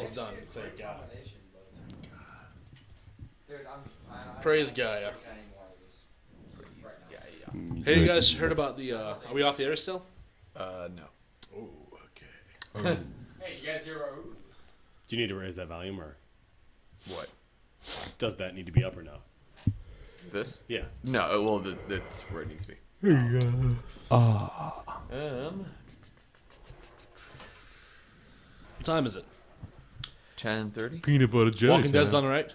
almost done. Thank God. Praise Gaia. Hey, you guys heard about the? Are we off the air still? No. Oh, okay. Hey, you guys hear about? Do you need to raise that volume, or What? does that need to be up or no? This? Yeah. No. Well, that's where it needs to be. What time is it? 10:30. Peanut butter jelly. Walking Dead's done, right?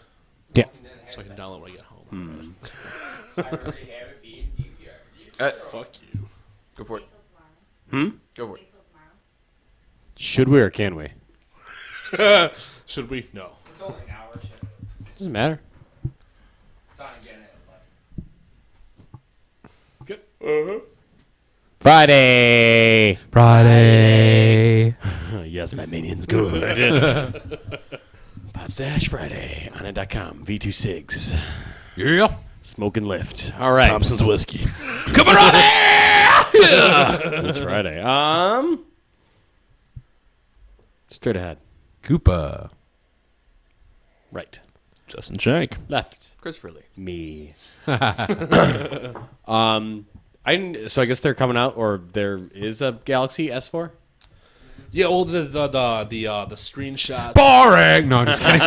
Yeah. So I can download when I get home. I already have it being DVR. Fuck you. Go for it. Hmm? Go for it. Should we or can we? Should we? No. It's only an hour. Shit. Doesn't matter. It's not getting it. Good. Friday. Yes, my minions, good. Podstache Friday on it.com. V2 Sigs. Yeah. Smoke and lift. All right. Thompson's whiskey. Coming on It's Friday. Straight ahead. Koopa. Right. Justin Shank. Left. Christopher Lee. Me. So I guess they're coming out, or there is a Galaxy S4. Yeah, well, the screenshots. Boring. No, I'm just kidding.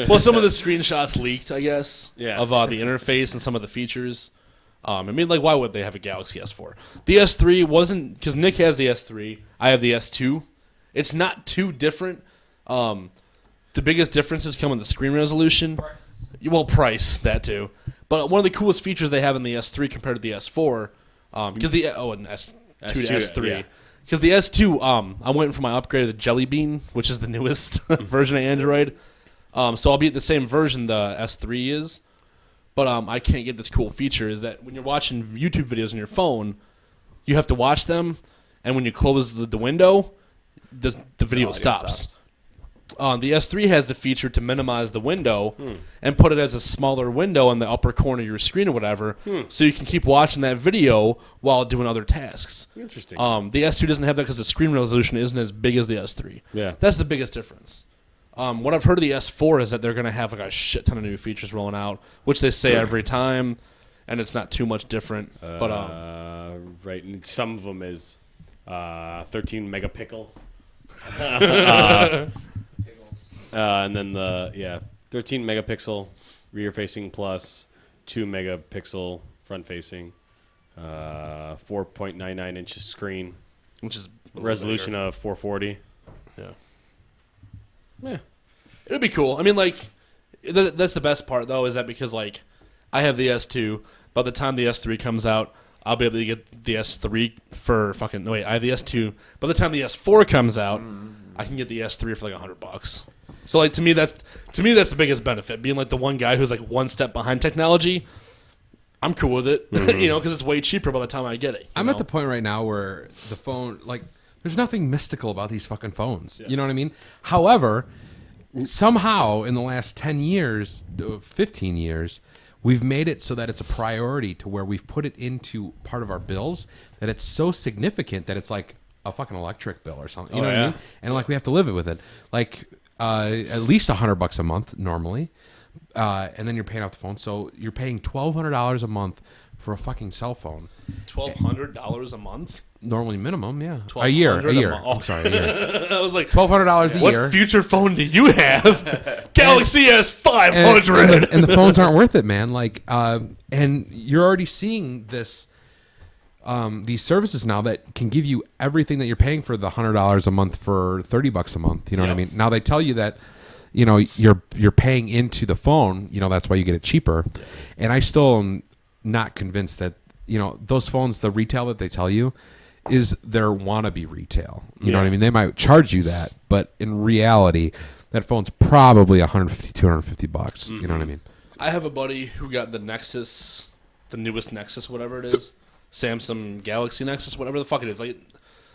Well, some of the screenshots leaked, I guess. Yeah. Of the interface and some of the features. I mean, like, why would they have a Galaxy S4? The S3 wasn't, because Nick has the S3. I have the S2. It's not too different. The biggest differences come in the screen resolution. Price. Well, price, that too. But one of the coolest features they have in the S3 compared to the S4, because and S2 to S3. yeah. Because the S2, I went for my upgrade of the Jelly Bean, which is the newest version of Android. So I'll be at the same version the S3 is. But I can't get this cool feature is that when you're watching YouTube videos on your phone, you have to watch them, and when you close the window, the video stops. The S3 has the feature to minimize the window and put it as a smaller window in the upper corner of your screen or whatever, so you can keep watching that video while doing other tasks. Interesting. The S2 doesn't have that because the screen resolution isn't as big as the S3. Yeah. That's the biggest difference. What I've heard of the S4 is that they're going to have like a shit ton of new features rolling out, which they say every time, and it's not too much different. Right, and some of them is 13 megapixels. And then 13 megapixel rear facing plus 2 megapixel front facing, 4.99 inch screen, which is resolution of 440. Yeah, it'd be cool. I mean, like, that's the best part though, is that because like I have the S2. By the time the S3 comes out, I'll be able to get the S3 for fucking. No, wait, I have the S2. By the time the S4 comes out, I can get the S3 for like $100. So like to me that's the biggest benefit. Being like the one guy who's like one step behind technology, I'm cool with it. Because it's way cheaper by the time I get it. I'm at the point right now where the phone, like, there's nothing mystical about these fucking phones. Yeah. You know what I mean? However, somehow in the last 10 years, 15 years, we've made it so that it's a priority to where we've put it into part of our bills that it's so significant that it's like a fucking electric bill or something. You know what I mean? And like we have to live it with it. Like at least $100 a month normally. And then you're paying off the phone. So you're paying $1,200 a month for a fucking cell phone. $1,200 a month? Normally minimum, yeah. A year. I'm sorry, a year. I was like, $1,200 a year. What future phone do you have? Galaxy S500. And the phones aren't worth it, man. Like, and you're already seeing this, these services now that can give you everything that you're paying for the $100 a month for $30 a month. You know what I mean? Now they tell you that, you're paying into the phone. That's why you get it cheaper. Yeah. And I still am not convinced that those phones, the retail that they tell you, is their wannabe retail. You know what I mean? They might charge you that, but in reality, that phone's probably $150, $250. Mm-hmm. You know what I mean? I have a buddy who got the Nexus, the newest Nexus, whatever it is, Samsung Galaxy Nexus, whatever the fuck it is. Like,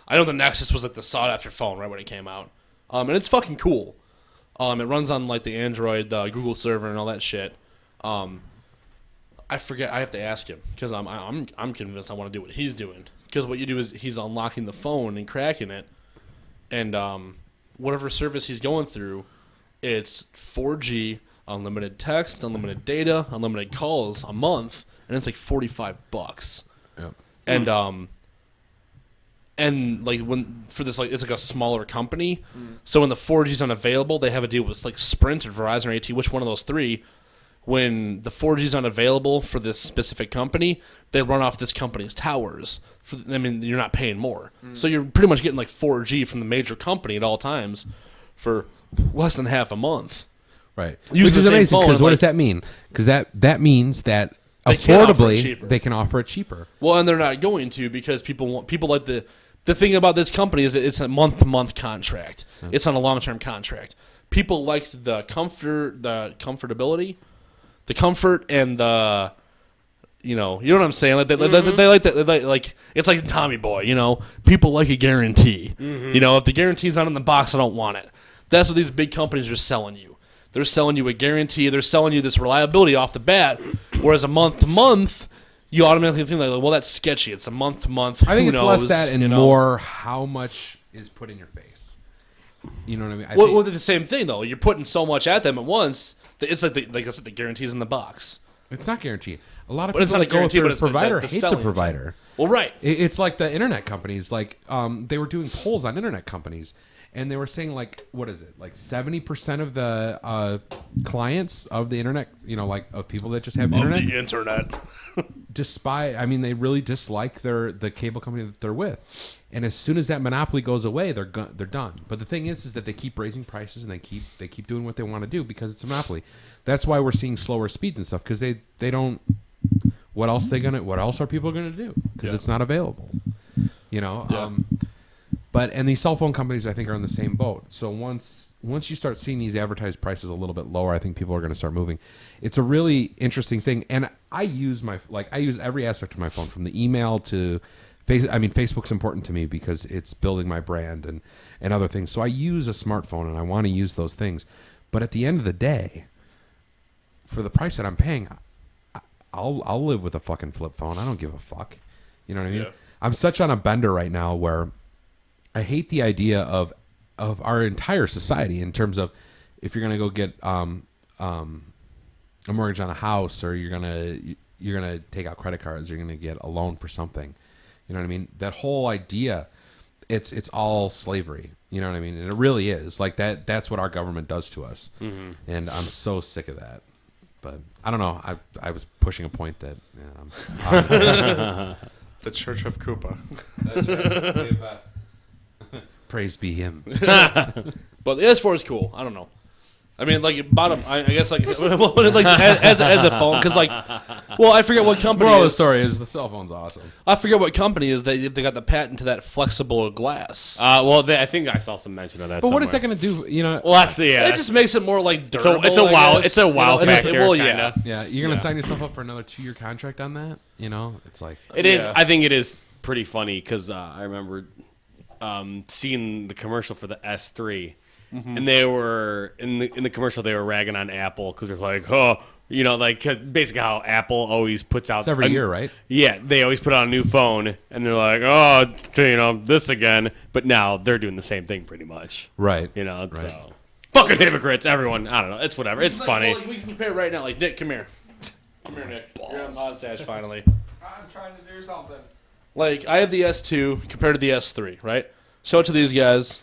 I know the Nexus was like the sought-after phone right when it came out, and it's fucking cool. It runs on like the Android, Google server, and all that shit. I forget. I have to ask him because I'm convinced I want to do what he's doing. Because what you do is he's unlocking the phone and cracking it, and whatever service he's going through, it's 4G, unlimited text, unlimited data, unlimited calls a month, and it's like $45. Yep. And like when for this, like it's like a smaller company, so when the 4G is unavailable, they have a deal with like Sprint or Verizon or AT, which one of those three. When the 4G is unavailable for this specific company, they run off this company's towers. You're not paying more, so you're pretty much getting like 4G from the major company at all times for less than half a month. Right. Using Which is the same amazing, phone, because what like- does that mean? Because that means that They can offer it affordably cheaper. they can offer it cheaper. Well, and they're not going to, because people like the thing about this company is that it's a month-to-month contract. It's on a long-term contract. People liked the comfortability, the comfort, and the you know what I'm saying. Like they like that. Like it's like Tommy Boy. People like a guarantee. If the guarantee's not in the box, I don't want it. That's what these big companies are selling you. They're selling you a guarantee. They're selling you this reliability off the bat. Whereas a month-to-month, you automatically think like, well, that's sketchy. It's a month-to-month. I think Who it's less knows, that and more how much is put in your face. You know what I mean? Well, the same thing though. You're putting so much at them at once that it's like I said, the guarantee's in the box. it's not guaranteed. A lot of But people it's not that a go guarantee, through but the it's the provider hate the selling provider. Well, right. It's like the internet companies. Like they were doing polls on internet companies, and they were saying like, what is it? Like 70% of the clients of the internet, like of people that just have internet, The internet. they really dislike the cable company that they're with. And as soon as that monopoly goes away, they're done. But the thing is that they keep raising prices, and they keep doing what they want to do because it's a monopoly. That's why we're seeing slower speeds and stuff, because they don't. What else are people gonna do? Because it's not available. And these cell phone companies, I think, are in the same boat. So once you start seeing these advertised prices a little bit lower, I think people are going to start moving. It's a really interesting thing, and I use every aspect of my phone, from the email to Facebook's important to me because it's building my brand and other things. So I use a smartphone, and I want to use those things. But at the end of the day, for the price that I'm paying, I'll live with a fucking flip phone. I don't give a fuck. You know what I mean? Yeah. I'm such on a bender right now where I hate the idea of our entire society in terms of if you're gonna go get a mortgage on a house, or you're gonna take out credit cards, you're gonna get a loan for something. You know what I mean? That whole idea, it's all slavery. You know what I mean? And it really is. Like that's what our government does to us. Mm-hmm. And I'm so sick of that. But I don't know. I was pushing a point that The Church of Koopa. Praise be him. But the S4 is cool. I don't know. I mean, like I guess like as a phone, because I forget what company. Moral of the is. story is the cell phone's awesome. I forget what company is they got the patent to that flexible glass. I think I saw some mention of that. But what is that somewhere. going to do? Well, that's it just makes it more like durable. It's a I wow. guess. It's a wow factor. Well, kinda. yeah. Yeah, you're going to sign yourself up for another 2-year contract on that? It's like... It is. Yeah. I think it is pretty funny because I remember seeing the commercial for the S3, and they were in the commercial. They were ragging on Apple because they're like, cause basically how Apple always puts out It's every year, right? Yeah, they always put out a new phone, and they're like, this again. But now they're doing the same thing pretty much. Right. So fucking hypocrites, everyone. I don't know. It's whatever. It's funny. We can compare right now. Like Nick, come here. Come here, Nick. You're on Podstache finally. I'm trying to do something. Like I have the S2 compared to the S3, right? Show it to these guys.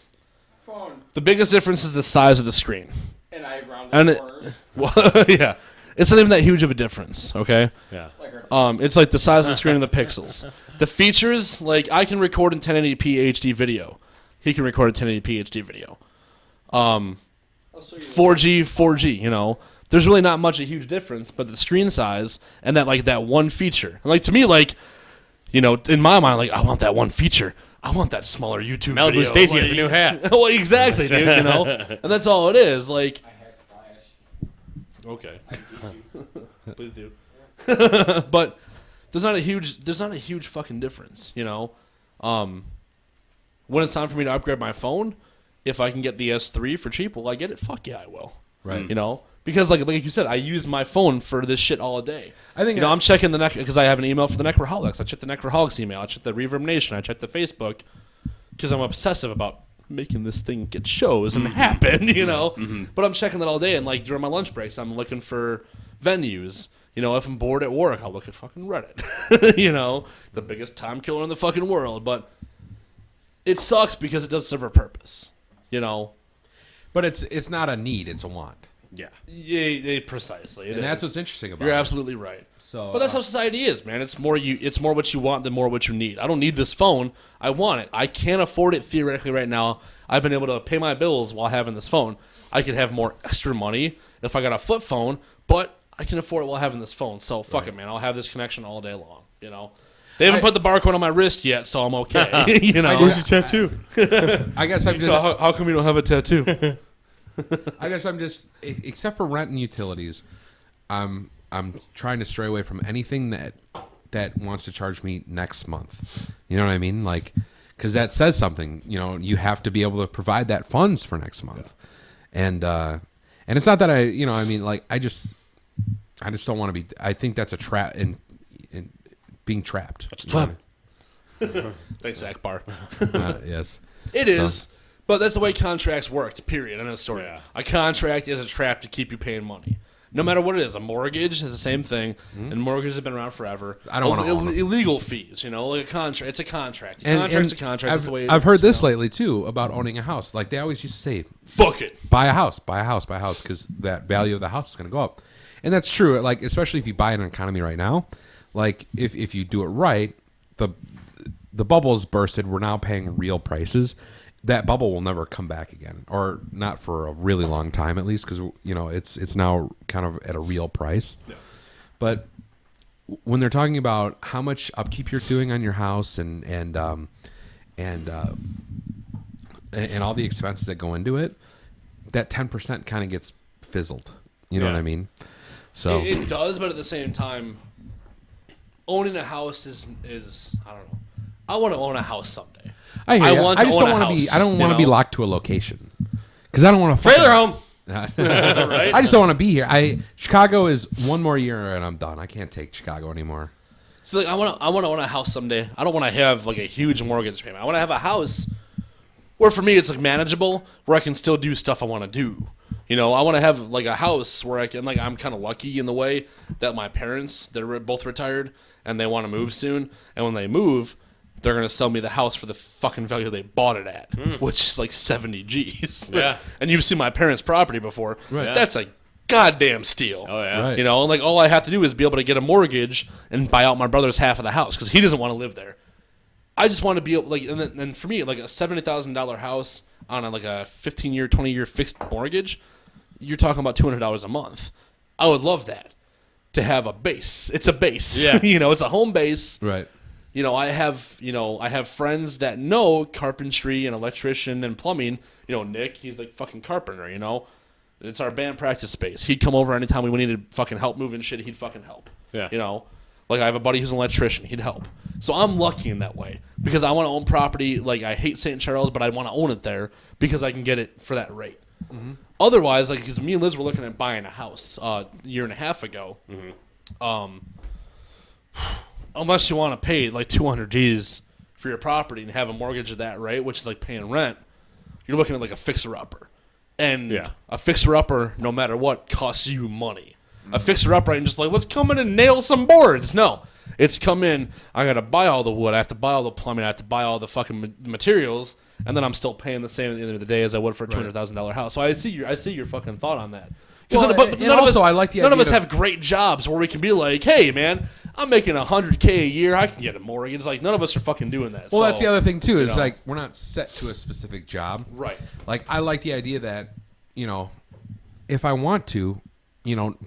Phone. The biggest difference is the size of the screen. And I rounded And corners. Well, yeah, it's not even that huge of a difference. Okay. Yeah. Like her. It's like the size of the screen and the pixels. The features, like I can record in 1080p HD video. He can record in 1080p HD video. 4G. There's really not much a huge difference, but the screen size and that one feature. And to me, in my mind, I want that one feature. I want that smaller YouTube Malibu video. Stacy has a new hat. Well, exactly, dude. And that's all it is. I hacked Flash. Okay. Please do. But there's not a huge fucking difference, When it's time for me to upgrade my phone, if I can get the S3 for cheap, will I get it? Fuck yeah, I will. Right. Because like you said, I use my phone for this shit all day. I think I'm checking the because I have an email for the Necroholics. I check the Necroholics email. I check the Reverb Nation. I check the Facebook because I'm obsessive about making this thing get shows and happen, you know. But I'm checking that all day, and like during my lunch breaks, I'm looking for venues. You know, if I'm bored at work, I'll look at fucking Reddit. You know, the biggest time killer in the fucking world. But it sucks because it does serve a purpose. You know, But it's not a need; it's a want. yeah, precisely. And that's what's interesting about You're it. absolutely right. So, But that's how society is, man. It's more what you want than more what you need. I don't need this phone. I want it. I can't afford it theoretically right now. I've been able to pay my bills while having this phone. I could have more extra money if I got a flip phone, but I can afford it while having this phone. So fuck it, man. I'll have this connection all day long. You know, they haven't put the barcode on my wrist yet, so I'm okay. You know, Where's your tattoo? I guess I'm just. how come you don't have a tattoo? I guess I'm just, except for rent and utilities, I'm trying to stray away from anything that wants to charge me next month. You know what I mean? Like, because that says something. You know, you have to be able to provide that funds for next month, and it's not that I mean, like I just don't want to be. I think that's a trap in being trapped. That's a trap. Thanks, Akbar. Yes, It is, but that's the way contracts worked, period. End of story. Yeah. A contract is a trap to keep you paying money. No matter what it is. A mortgage is the same thing, and mortgages have been around forever. I don't wanna own them. Illegal fees, you know, like a contract. It's a contract. A and contract's a contract. That's the way it I've is, heard you this know? lately too about owning a house. Like they always used to say, Fuck it. buy a house, because that value of the house is going to go up. And that's true. Like, especially if you buy in an economy right now, like if you do it right, the bubble's bursted. We're now paying real prices. That bubble will never come back again, or not for a really long time, at least, because you know it's now kind of at a real price. Yeah. But when they're talking about how much upkeep you're doing on your house and all the expenses that go into it, that 10% kind of gets fizzled. You know Yeah. what I mean? So It does, but at the same time, owning a house is I don't know. I want to own a house someday. I hear ya. want to I just own don't a want to be. house, I don't you want to be know? locked to a location because I don't want to Trailer home. Right? I just don't want to be here. Chicago is one more year and I'm done. I can't take Chicago anymore. So like, I want to own a house someday. I don't want to have like a huge mortgage payment. I want to have a house where for me it's like manageable, where I can still do stuff I want to do. You know, I want to have like a house where I can like I'm kind of lucky in the way that my parents they're both retired and they want to move soon, and when they move, they're gonna sell me the house for the fucking value they bought it at, which is like 70 G's. Yeah. And you've seen my parents' property before. Right. Yeah. That's a goddamn steal. Oh yeah. Right. You know, and like all I have to do is be able to get a mortgage and buy out my brother's half of the house because he doesn't want to live there. I just want to be able, like, and for me, like a $70,000 house on like a 15-year, 20-year fixed mortgage, you're talking about $200 a month. I would love that to have a base. It's a base. Yeah. You know, it's a home base. Right. You know, I have friends that know carpentry and electrician and plumbing. You know, Nick, he's like fucking carpenter, you know. It's our band practice space. He'd come over anytime we needed fucking help moving shit, he'd fucking help. Yeah. You know? Like I have a buddy who's an electrician, he'd help. So I'm lucky in that way. Because I want to own property, like I hate St. Charles, but I want to own it there because I can get it for that rate. Mm-hmm. Otherwise, like, because me and Liz were looking at buying a house a year and a half ago. Unless you want to pay like 200 G's for your property and have a mortgage at that rate, which is like paying rent, you're looking at like a fixer-upper. And Yeah. a fixer-upper, no matter what, costs you money. A fixer-upper ain't just like, let's come in and nail some boards. No. It's come in, I got to buy all the wood, I have to buy all the plumbing, I have to buy all the fucking materials, and then I'm still paying the same at the end of the day as I would for a $200,000 house. So I see your fucking thought on that. Well, But and none of us, also I like the none of idea us have great jobs where we can be like, hey, man, I'm making $100K a year. I can get a mortgage. Like, none of us are fucking doing that. Well, So, that's the other thing too. Is know. like we're not set to a specific job. Right. Like I like the idea that if I want to,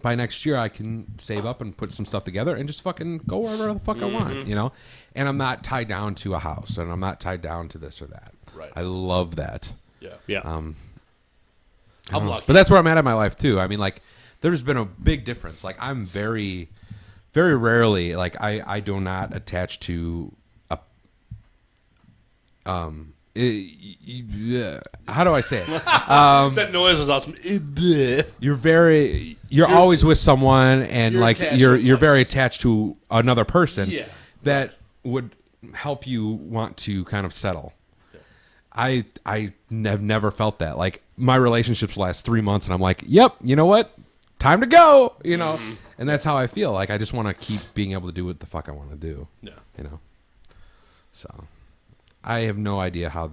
by next year I can save up and put some stuff together and just fucking go wherever the fuck I want. And I'm not tied down to a house and I'm not tied down to this or that. Right. I love that. Yeah. Yeah. I don't I'm know. lucky. But that's where I'm at in my life too. I mean, like, there's been a big difference. Like, I'm very, very rarely, like, I do not attach to a, how do I say it? That noise is awesome. You're always with someone, and you're like attached to you're a very place. attached to another person Yeah. that would help you want to kind of settle. have never felt that. Like my relationships last 3 months, and I'm like, yep, you know what? Time to go. You know, and that's how I feel. Like I just want to keep being able to do what the fuck I want to do. Yeah. You know. So I have no idea how.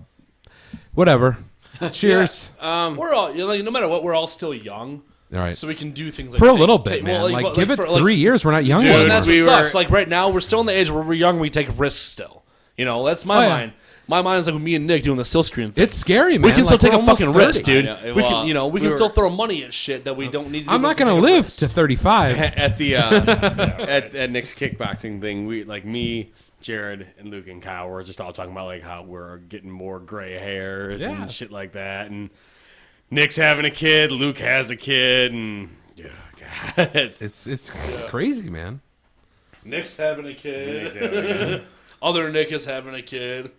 Whatever. Cheers. We're all like, no matter what, we're all still young. All right. So we can do things like For a little bit, man. well, like, give it for, 3 years. We're not young Well, and anymore. that's what sucks. Like right now, we're still in the age where we're young. We take risks still. You know, that's my yeah. mind. My mind is like with me and Nick doing the still screen thing. It's scary, man. We can still Like, take we're a fucking almost 30. risk, dude. I know. We Well, can, you know, we can still throw money at shit that we don't need to. I'm do, not but we going to can take a live risk. to 35. At the at Nick's kickboxing thing, we like me, Jared, and Luke and Kyle were just all talking about like how we're getting more gray hairs Yeah. and shit like that, and Nick's having a kid, Luke has a kid, and God, It's crazy, man. Nick's having a kid. Nick's having a kid. Other Nick is having a kid.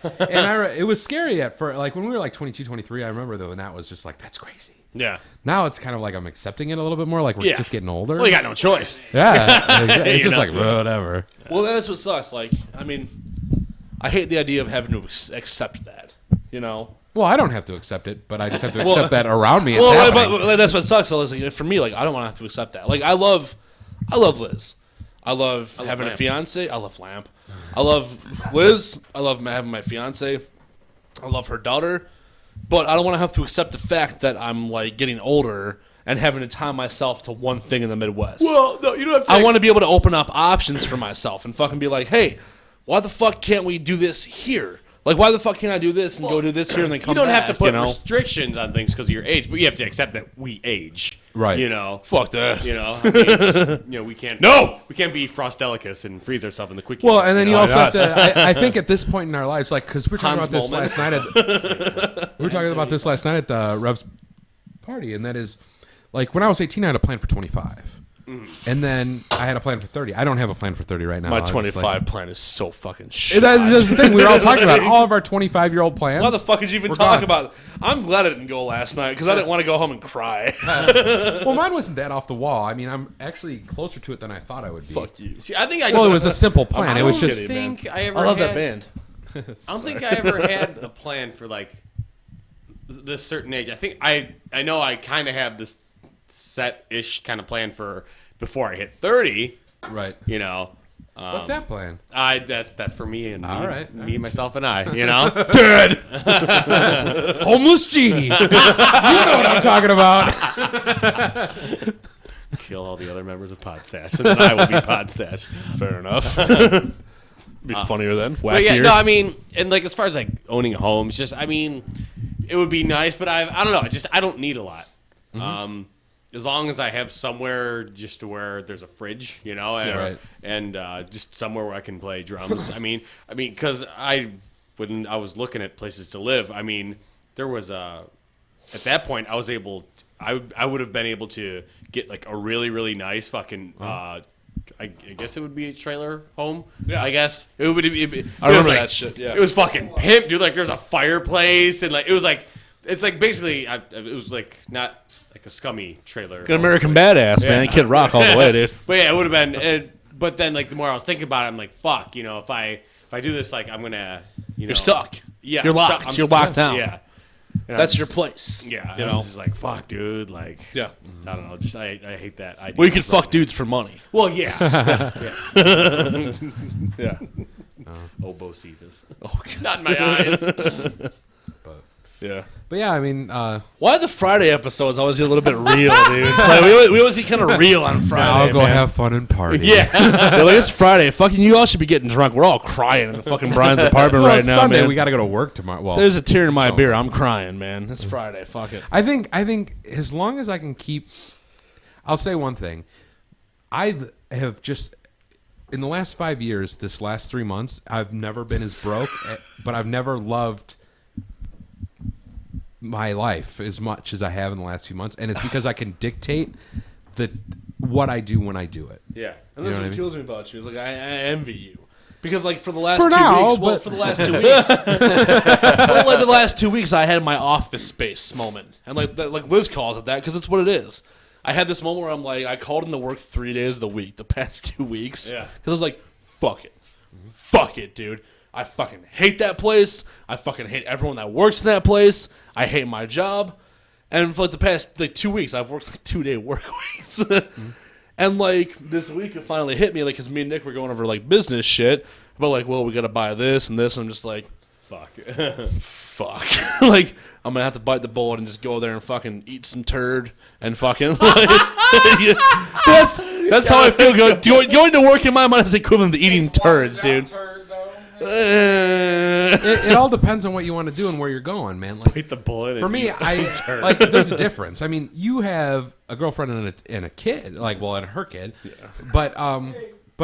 And it was scary at first. Like when we were like 22, 23, I remember though, and that was just like, that's crazy. Yeah. Now it's kind of like I'm accepting it a little bit more. Like we're Yeah. just getting older. Well, you got no choice. Yeah. It's You just know? like, whatever. Well, that's what sucks. Like, I mean, I hate the idea of having to accept that. You know. Well, I don't have to accept it, but I just have to Well- accept that around me. It's Well, happening. but that's what sucks. So it's like, for me, like, I don't want to have to accept that. Like, I love Liz. I love having Lamp. a fiance. I love Lamp. I love Liz. I love having my fiance. I love her daughter. But I don't want to have to accept the fact that I'm like getting older and having to tie myself to one thing in the Midwest. Well, no, you don't have to. I want to be able to open up options for myself and fucking be like, hey, why the fuck can't we do this here? Like, why the fuck can't I do this and go do this here and then come You don't back, have to put you know? restrictions on things because of your age, but you have to accept that we age. Right. You know. Fuck that. You know. I mean, you know, we can't. No, we can't be Frostelicus and freeze ourselves in the quickie. Well, and then you know, also why have to. I think at this point in our lives, like, because we were talking Hans about this Moleman. last night. We were talking about this last night at the Rev's party, and that is, like, when I was 18, I had a plan for 25, and then I had a plan for 30. I don't have a plan for 30 right now. My I was 25 like- plan is so fucking shit. That's the thing. We were all talking about all of our 25-year-old plans. Why the fuck did you even We're talk gone. about? I'm glad I didn't go last night because I didn't want to go home and cry. Well, mine wasn't that off the wall. I mean, I'm actually closer to it than I thought I would be. Fuck you. See, I think I Well, just. it was a simple plan. I It was don't just. think I ever. I love had, that band. I don't think I ever had a plan for like this certain age. I think I know I kind of have this set-ish kind of plan for before I hit 30. Right. You know. What's that plan? That's for me and All right. me, myself, and I. You know. Dead. Homeless genie. You know what I'm talking about. Kill all the other members of Podstache, and then I will be Podstache. Fair enough. Be funnier then. Wackier. But yeah, no, I mean, and like as far as like owning a home, it's just, I mean, it would be nice, but I don't know, I don't need a lot. As long as I have somewhere just to where there's a fridge, you know, and, right. and just somewhere where I can play drums. I mean, because when I was looking at places to live, I mean, there was at that point I was able, I would have been able to get like a really really nice fucking. I guess it would be a trailer home. Yeah. I guess it would. I remember that shit. Yeah. It was fucking pimp, dude. Like, there's a fireplace, and like it was like, it's like basically, it was like not like a scummy trailer. An American Badass, man. Kid Rock all the way, dude. But yeah, it would have been. But then, like, the more I was thinking about it, I'm like, fuck, you know, if I do this, like, I'm gonna, you know, You're stuck. Yeah, You're I'm locked. stuck. You're locked down. Yeah, And That's I'm your just- place. Yeah, You I'm know? just like, fuck, dude. Like, Yeah. I don't know. Just I hate that idea. Well, you could of fuck running. dudes for money. Well, yeah. Yeah. Oh, Bo Cephas. Oh, God. Not in my eyes. Yeah. But yeah, I mean, Why the Friday episodes always get a little bit real, dude? Like, we always get kind of real on Friday. I'll go man. have fun and party. Yeah. They're like, it's Friday. Fucking, you all should be getting drunk. We're all crying in fucking Brian's apartment Well, right it's now, Sunday. man. We got to go to work tomorrow. Well, There's a tear in my beer. I'm crying, man. It's Friday. Fuck it. I think as long as I can keep, I'll say one thing. I have just in the last 5 years, this last 3 months, I've never been as broke, but I've never loved my life as much as I have in the last few months, and it's because I can dictate what I do when I do it. Yeah. And You that's know what what I mean? kills me about you. It's like I envy you. Because like for the last For 2 now, weeks, well, but- for the last 2 weeks, well, like the last 2 weeks, I had my office space moment, and like Liz calls it that because it's what it is. I had this moment where I'm like, I called into work 3 days of the week, the past 2 weeks, Yeah. because I was like, fuck it, dude. I fucking hate that place. I fucking hate everyone that works in that place. I hate my job. And for like the past 2 weeks, I've worked like 2-day work weeks. And like this week, it finally hit me, like, because me and Nick were going over like business shit. But like, well, we got to buy this and this. And I'm just like, Fuck. fuck. Like, I'm gonna have to bite the bullet and just go there and fucking eat some turd and fucking. Like, yeah, that's how I feel. Going to work in my mind is the equivalent to eating turds, dude. It all depends on what you want to do and where you're going, man. Like, Bite the bullet. for me, I like. There's a difference. I mean, you have a girlfriend and a kid, like, well, and her kid, but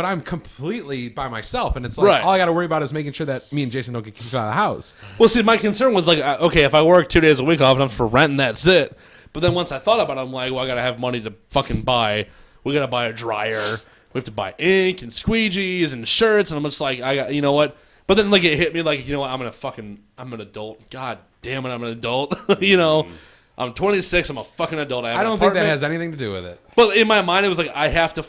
I'm completely by myself, and it's like Right. all I got to worry about is making sure that me and Jason don't get kicked out of the house. Well, see, my concern was like, okay, if I work 2 days a week, I'll have enough for rent, and that's it. But then once I thought about it, I'm like, well, I gotta have money to fucking buy. We gotta buy a dryer. We have to buy ink and squeegees and shirts, and I'm just like, I got, you know what? But then like it hit me like, you know what? I'm an adult. God damn it, I'm an adult. You know, I'm 26. I'm a fucking adult. I I don't think that has anything to do with it. But in my mind, it was like I have to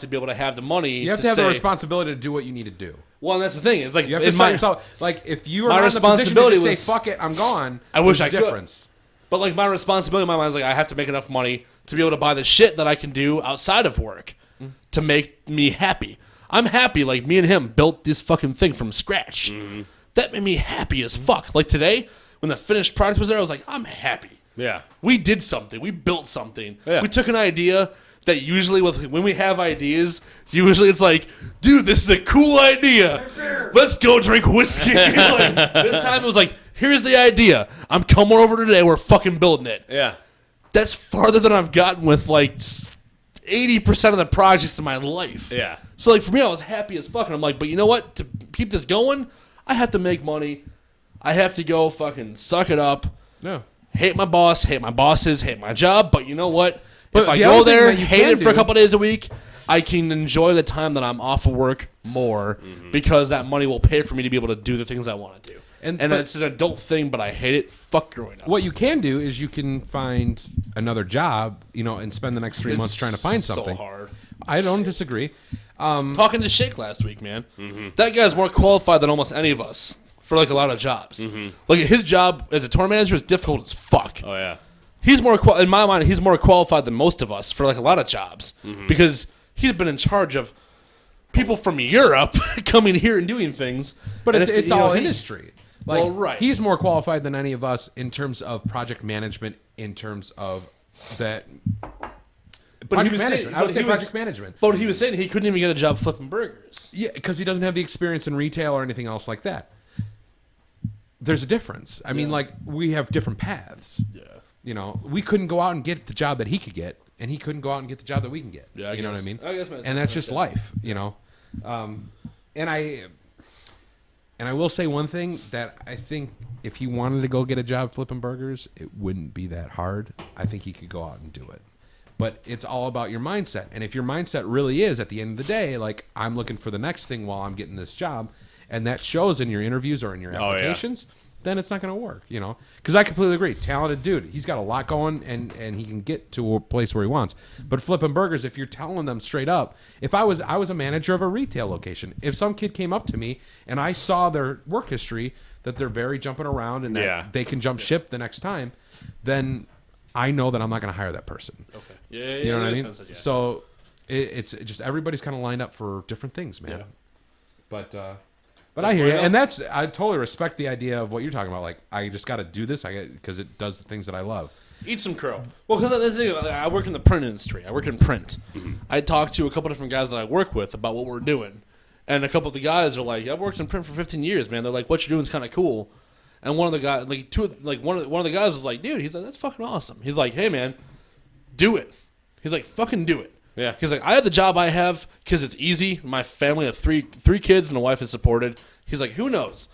be able to have the money. You have to have the responsibility to do what you need to do. Well, and that's the thing. It's like You have to set yourself like if you are my not in the position to responsibility just say was- fuck it, I'm gone. I wish there's I a could. difference. But like my responsibility in my mind is like I have to make enough money to be able to buy the shit that I can do outside of work to make me happy. I'm happy. Like me and him built this fucking thing from scratch. That made me happy as fuck. Like today, when the finished product was there, I was like, I'm happy. Yeah. We did something. We built something. Yeah. We took an idea that usually when we have ideas, usually it's like, dude, this is a cool idea. Let's go drink whiskey. Like, this time it was like, here's the idea. I'm coming over today. We're fucking building it. Yeah. That's farther than I've gotten with like 80% of the projects in my life. Yeah. So like for me, I was happy as fuck. And I'm like, but you know what? To keep this going, I have to make money. I have to go fucking suck it up. No. Hate my boss, hate my bosses, hate my job. But you know what? But If I the go other thing there, that you hate can it for a do- couple days a week, I can enjoy the time that I'm off of work more because that money will pay for me to be able to do the things I want to do. And- And but- it's an adult thing, but I hate it. Fuck growing up. What you can do is you can find another job, and spend the next 3 months trying to find something. So hard. I don't disagree. Talking to Shake last week, man. That guy's more qualified than almost any of us for like a lot of jobs. Like his job as a tour manager is difficult as fuck. Oh yeah. He's more in my mind. He's more qualified than most of us for like a lot of jobs because he's been in charge of people from Europe coming here and doing things. But And it's, if, it's you know, all he- industry. Like, Well, right. He's more qualified than any of us in terms of project management, in terms of that. But he Project was management. saying- I would but say he was- project management. But he was saying he couldn't even get a job flipping burgers. Yeah, because he doesn't have the experience in retail or anything else like that. There's a difference. I mean, like, we have different paths. Yeah. We couldn't go out and get the job that he could get, and he couldn't go out and get the job that we can get. Yeah, I you know what I guess. mean? I guess that's and that's like just that. life, And I will say one thing that I think if he wanted to go get a job flipping burgers, it wouldn't be that hard. I think he could go out and do it. But it's all about your mindset. And if your mindset really is, at the end of the day, like, I'm looking for the next thing while I'm getting this job, and that shows in your interviews or in your Oh, yeah. applications, then it's not going to work, Because I completely agree. Talented dude. He's got a lot going, and he can get to a place where he wants. But flipping burgers, if you're telling them straight up, if I was a manager of a retail location, if some kid came up to me and I saw their work history, that they're very jumping around and that Yeah. they can jump ship the next time, then I know that I'm not going to hire that person. Okay. Yeah. You know what I mean? Yeah. So it's just everybody's kind of lined up for different things, man. Yeah. But That's I hear you, where I and I totally respect the idea of what you're talking about. Like, I just got to do this, because it does the things that I love. Eat some crow. Well, because that's the thing. I work in the print industry. I work in print. I talk to a couple different guys that I work with about what we're doing, and a couple of the guys are like, "I've worked in print for 15 years, man." They're like, "What you're doing is kind of cool." And one of the guys, one of the guys was like, "Dude," he's like, "That's fucking awesome." He's like, "Hey, man, do it." He's like, "Fucking do it." Yeah. He's like, "I have the job I have because it's easy. My family have three kids and a wife is supported." He's like, "Who knows?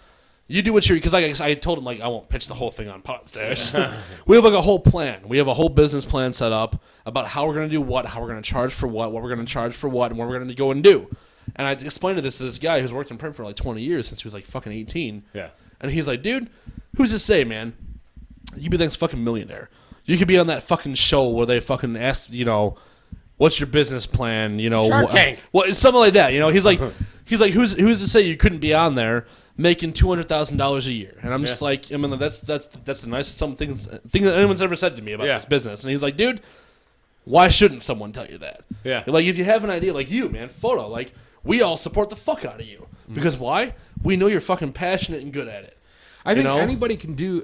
You do what you're," because I told him, like, I won't pitch the whole thing on Podstache. We have like a whole plan. We have a whole business plan set up about how we're going to do what, how we're going to charge for what we're going to charge for what, and what we're going to go and do. And I explained this to this guy who's worked in print for like 20 years since he was like fucking 18. Yeah. And he's like, "Dude, who's to say, man? You be the next fucking millionaire. You could be on that fucking show where they fucking ask, what's your business plan? Shark Tank. Well, it's something like that. He's like, He's like, who's to say you couldn't be on there making $200,000 a year? And I'm just like, I mean, that's the nicest thing that anyone's ever said to me about this business. And he's like, dude, why shouldn't someone tell you that? Yeah. Like, if you have an idea, like you, man, photo, like, we all support the fuck out of you. Because why? We know you're fucking passionate and good at it. I think anybody can do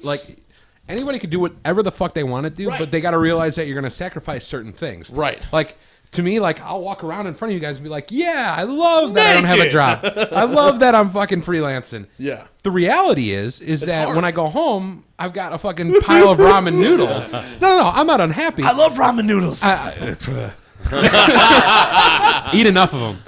whatever the fuck they want to do, but they got to realize that you're going to sacrifice certain things. Right. Like, to me, like, I'll walk around in front of you guys and be like, yeah, I love that I don't have a job. I love that I'm fucking freelancing. Yeah. The reality is that hard. when I go home, I've got a fucking pile of ramen noodles. No, I'm not unhappy. I love ramen noodles. Eat enough of them.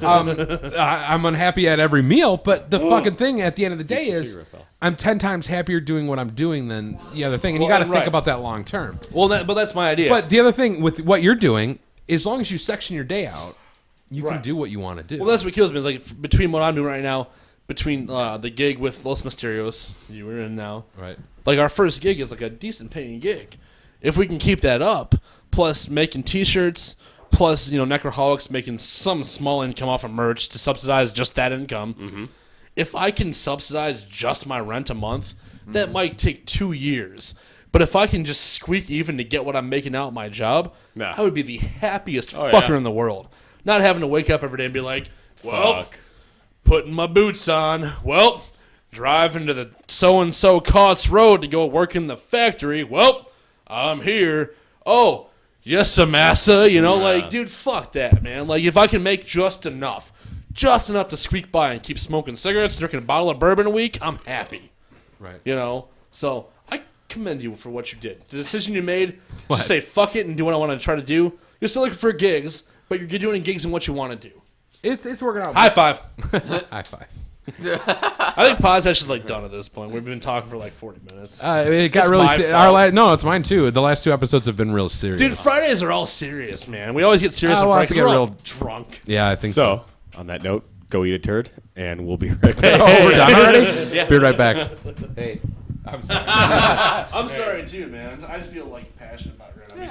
I'm unhappy at every meal, but the fucking thing at the end of the day is I'm 10 times happier doing what I'm doing than the other thing. And you got to think about that long term. Well, but that's my idea. But the other thing with what you're doing, as long as you section your day out, you can do what you want to do. Well, that's what kills me. Is like between what I'm doing right now, between the gig with Los Mysterios you were in now, right? Like our first gig is like a decent paying gig. If we can keep that up, plus making T-shirts, plus Necroholics making some small income off of merch to subsidize just that income. If I can subsidize just my rent a month, that might take 2 years. But if I can just squeak even to get what I'm making out of my job, I would be the happiest fucker in the world. Not having to wake up every day and be like, well, putting my boots on. Well, driving to the so-and-so Cots Road to go work in the factory. Well, I'm here. Oh, yes, massa. Like, dude, fuck that, man. Like, if I can make just enough to squeak by and keep smoking cigarettes, drinking a bottle of bourbon a week, I'm happy. Right. So I commend you for what you did. The decision you made to say fuck it and do what I want to try to do. You're still looking for gigs, but you're doing gigs in what you want to do. It's working out. High five. High five. I think Podstache is like done at this point. We've been talking for like 40 minutes. It got really no, it's mine too. The last 2 episodes have been real serious. Dude, Fridays are all serious, man. We always get serious on we'll have Fridays. to get We're all real drunk. Yeah, I think so. On that note, go eat a turd, and we'll be right back. Oh, we're done already? Be right back. Hey, I'm sorry. I'm sorry too, man. I just feel like passionate about it right now.